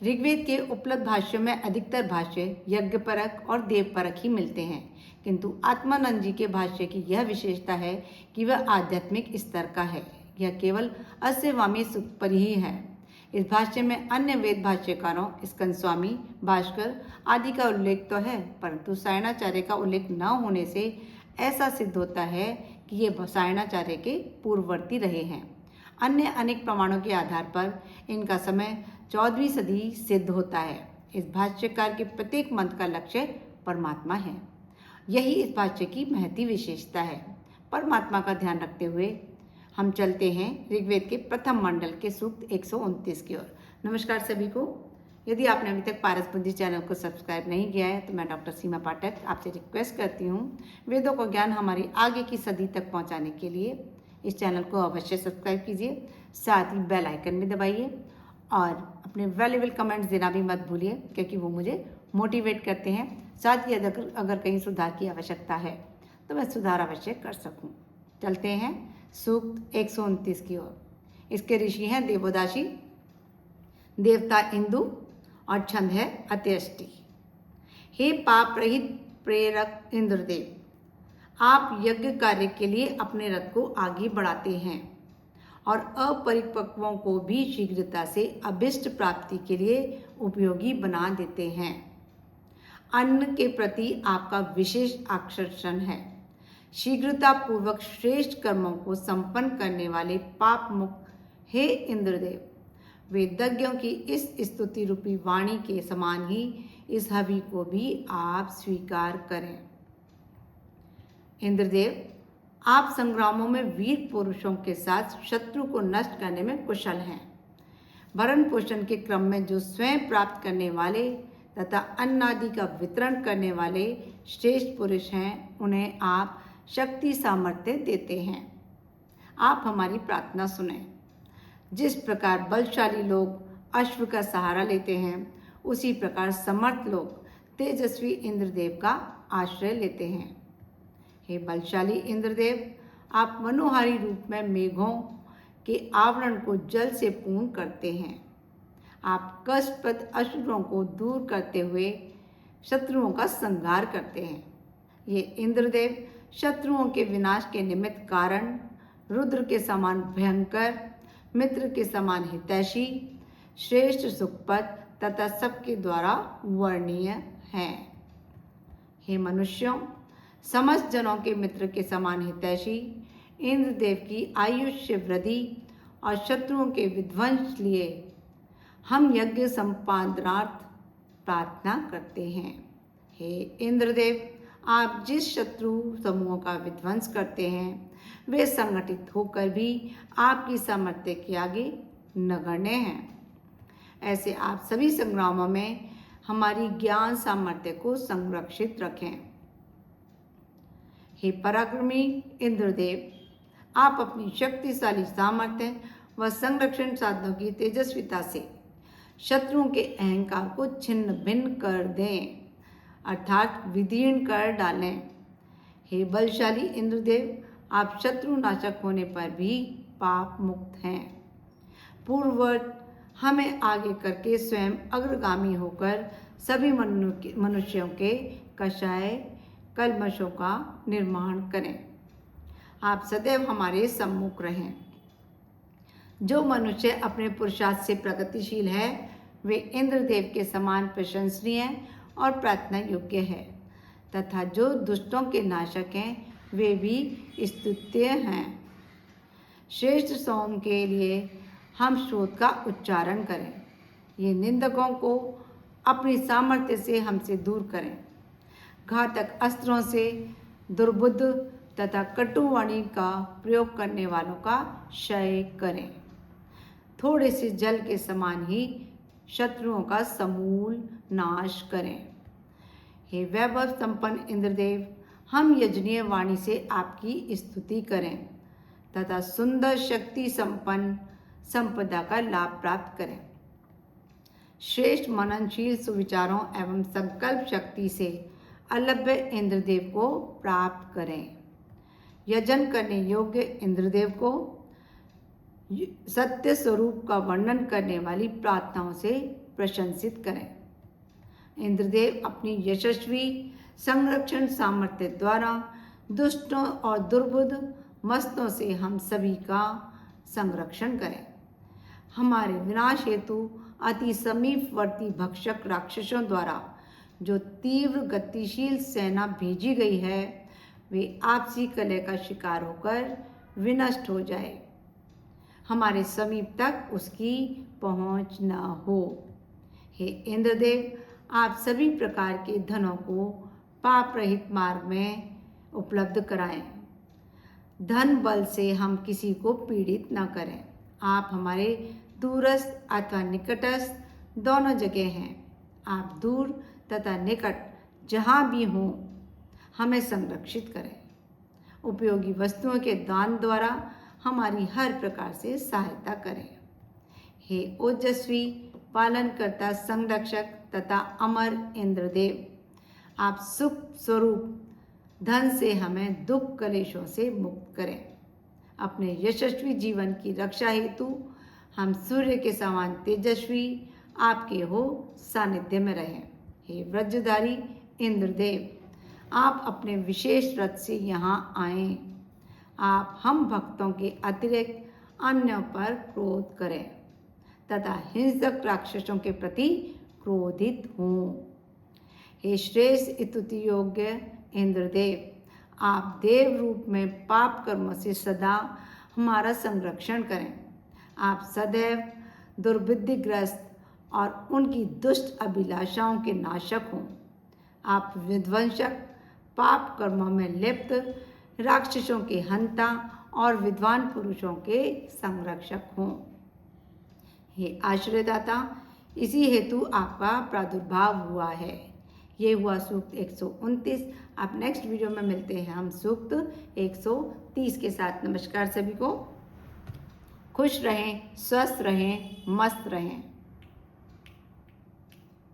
ऋग्वेद के उपलब्ध भाष्यों में अधिकतर भाष्य यज्ञपरक और देवपरक ही मिलते हैं, किंतु आत्मानंद जी के भाष्य की यह विशेषता है कि वह आध्यात्मिक स्तर का है। यह केवल अस्यवामी सूक्त पर ही है। इस भाष्य में अन्य वेद भाष्यकारों स्कंद स्वामी, भास्कर आदि का उल्लेख तो है, परंतु सायणाचार्य का उल्लेख न होने से ऐसा सिद्ध होता है कि ये सायणाचार्य के पूर्ववर्ती रहे हैं। अन्य अनेक प्रमाणों के आधार पर इनका समय 14वीं सदी सिद्ध होता है। इस भाष्यकार के प्रत्येक मंत्र का लक्ष्य परमात्मा है। यही इस भाष्य की महती विशेषता है। परमात्मा का ध्यान रखते हुए हम चलते हैं ऋग्वेद के प्रथम मंडल के सूक्त 129 की ओर। नमस्कार सभी को। यदि आपने अभी तक पारस बुद्धि चैनल को सब्सक्राइब नहीं किया है तो मैं डॉक्टर सीमा पाठक आपसे रिक्वेस्ट करती हूँ, वेदों का ज्ञान हमारी आगे की सदी तक पहुँचाने के लिए इस चैनल को अवश्य सब्सक्राइब कीजिए, साथ ही बेल आइकन भी दबाइए और अपने वैल्यूएबल कमेंट्स देना भी मत भूलिए, क्योंकि वो मुझे मोटिवेट करते हैं। साथ ही अगर कहीं सुधार की आवश्यकता है तो मैं सुधार अवश्य कर सकूं। चलते हैं सूक्त 129 की ओर। इसके ऋषि हैं देवोदासी, देवता इंदु और छंद है अत्यष्टि। हे पाप रहित प्रेरक इंद्रदेव, आप यज्ञ कार्य के लिए अपने रथ को आगे बढ़ाते हैं और अपरिपक्वों को भी शीघ्रता से अभिष्ट प्राप्ति के लिए उपयोगी बना देते हैं। अन्न के प्रति आपका विशेष आकर्षण है। शीघ्रता पूर्वक श्रेष्ठ कर्मों को संपन्न करने वाले पाप मुक्त हे इंद्रदेव, वेदज्ञों की इस स्तुति रूपी वाणी के समान ही इस हवि को भी आप स्वीकार करें। इंद्रदेव, आप संग्रामों में वीर पुरुषों के साथ शत्रु को नष्ट करने में कुशल हैं। भरण पोषण के क्रम में जो स्वयं प्राप्त करने वाले तथा अन्न आदि का वितरण करने वाले श्रेष्ठ पुरुष हैं, उन्हें आप शक्ति सामर्थ्य देते हैं। आप हमारी प्रार्थना सुनें। जिस प्रकार बलशाली लोग अश्व का सहारा लेते हैं, उसी प्रकार समर्थ लोग तेजस्वी इंद्रदेव का आश्रय लेते हैं। हे बलशाली इंद्रदेव, आप मनोहारी रूप में मेघों के आवरण को जल से पूर्ण करते हैं। आप कष्टप्रद असुरों को दूर करते हुए शत्रुओं का संहार करते हैं। ये इंद्रदेव शत्रुओं के विनाश के निमित्त कारण, रुद्र के समान भयंकर, मित्र के समान हितैषी, श्रेष्ठ सुखपद तथा सबके द्वारा वर्णीय हैं। हे मनुष्यों, समस्त जनों के मित्र के समान हितैषी इंद्रदेव की आयुष्य वृद्धि और शत्रुओं के विध्वंस लिए हम यज्ञ संपादनार्थ प्रार्थना करते हैं। हे इंद्रदेव, आप जिस शत्रु समूहों का विध्वंस करते हैं, वे संगठित होकर भी आपकी सामर्थ्य के आगे नगण्य हैं। ऐसे आप सभी संग्रामों में हमारी ज्ञान सामर्थ्य को संरक्षित रखें। हे पराक्रमी इंद्रदेव, आप अपनी शक्तिशाली सामर्थ्य व संरक्षण साधनों की तेजस्विता से शत्रुओं के अहंकार को छिन्न भिन्न कर दें, अर्थात विदीर्ण कर डालें। हे बलशाली इंद्रदेव, आप शत्रु नाशक होने पर भी पाप मुक्त हैं। पूर्ववत हमें आगे करके स्वयं अग्रगामी होकर सभी मनुष्यों के कषाय कल्मशों का निर्माण करें। आप सदैव हमारे सम्मुख रहें। जो मनुष्य अपने पुरुषार्थ से प्रगतिशील है, वे इंद्रदेव के समान प्रशंसनीय और प्रार्थना योग्य है, तथा जो दुष्टों के नाशक हैं, वे भी स्तुत्य हैं। श्रेष्ठ सोम के लिए हम श्रोत का उच्चारण करें। ये निंदकों को अपनी सामर्थ्य से हमसे दूर करें। घातक अस्त्रों से दुर्बुद्ध तथा कटुवाणी का प्रयोग करने वालों का क्षय करें। थोड़े से जल के समान ही शत्रुओं का समूल नाश करें। हे वैभव संपन्न इंद्रदेव, हम यजनीय वाणी से आपकी स्तुति करें तथा सुंदर शक्ति संपन्न संपदा का लाभ प्राप्त करें। श्रेष्ठ मननशील सुविचारों एवं संकल्प शक्ति से अलभ्य इंद्रदेव को प्राप्त करें। यजन करने योग्य इंद्रदेव को सत्य स्वरूप का वर्णन करने वाली प्रार्थनाओं से प्रशंसित करें। इंद्रदेव अपनी यशस्वी संरक्षण सामर्थ्य द्वारा दुष्टों और दुर्बुद्ध मस्तों से हम सभी का संरक्षण करें। हमारे विनाश हेतु अति समीपवर्ती भक्षक राक्षसों द्वारा जो तीव्र गतिशील सेना भेजी गई है वे आपसी कलह का शिकार होकर विनष्ट हो जाए, हमारे समीप तक उसकी पहुंच न हो। हे इंद्रदेव, आप सभी प्रकार के धनों को पाप रहित मार्ग में उपलब्ध कराएं। धन बल से हम किसी को पीड़ित न करें। आप हमारे दूरस्थ अथवा निकटस्थ दोनों जगह हैं। आप दूर तथा निकट जहाँ भी हों हमें संरक्षित करें। उपयोगी वस्तुओं के दान द्वारा हमारी हर प्रकार से सहायता करें। हे ओजस्वी पालनकर्ता संरक्षक तथा अमर इंद्रदेव, आप सुख स्वरूप धन से हमें दुख कलेशों से मुक्त करें। अपने यशस्वी जीवन की रक्षा हेतु हम सूर्य के समान तेजस्वी आपके हो सानिध्य में रहें। हे वज्रधारी इंद्रदेव, आप अपने विशेष रथ से यहाँ आएं। आप हम भक्तों के अतिरिक्त अन्यों पर क्रोध करें तथा हिंसक राक्षसों के प्रति क्रोधित हों। हे श्रेष्ठ स्तुति योग्य इंद्रदेव, आप देव रूप में पाप कर्मों से सदा हमारा संरक्षण करें। आप सदैव दुर्बुद्धिग्रस्त और उनकी दुष्ट अभिलाषाओं के नाशक हों। आप विध्वंसक पाप कर्मों में लिप्त राक्षसों के हंता और विद्वान पुरुषों के संरक्षक हों। हे आश्रयदाता, इसी हेतु आपका प्रादुर्भाव हुआ है। ये हुआ सूक्त 129। अब नेक्स्ट वीडियो में मिलते हैं हम सूक्त 130 के साथ। नमस्कार सभी को। खुश रहें, स्वस्थ रहें, मस्त रहें।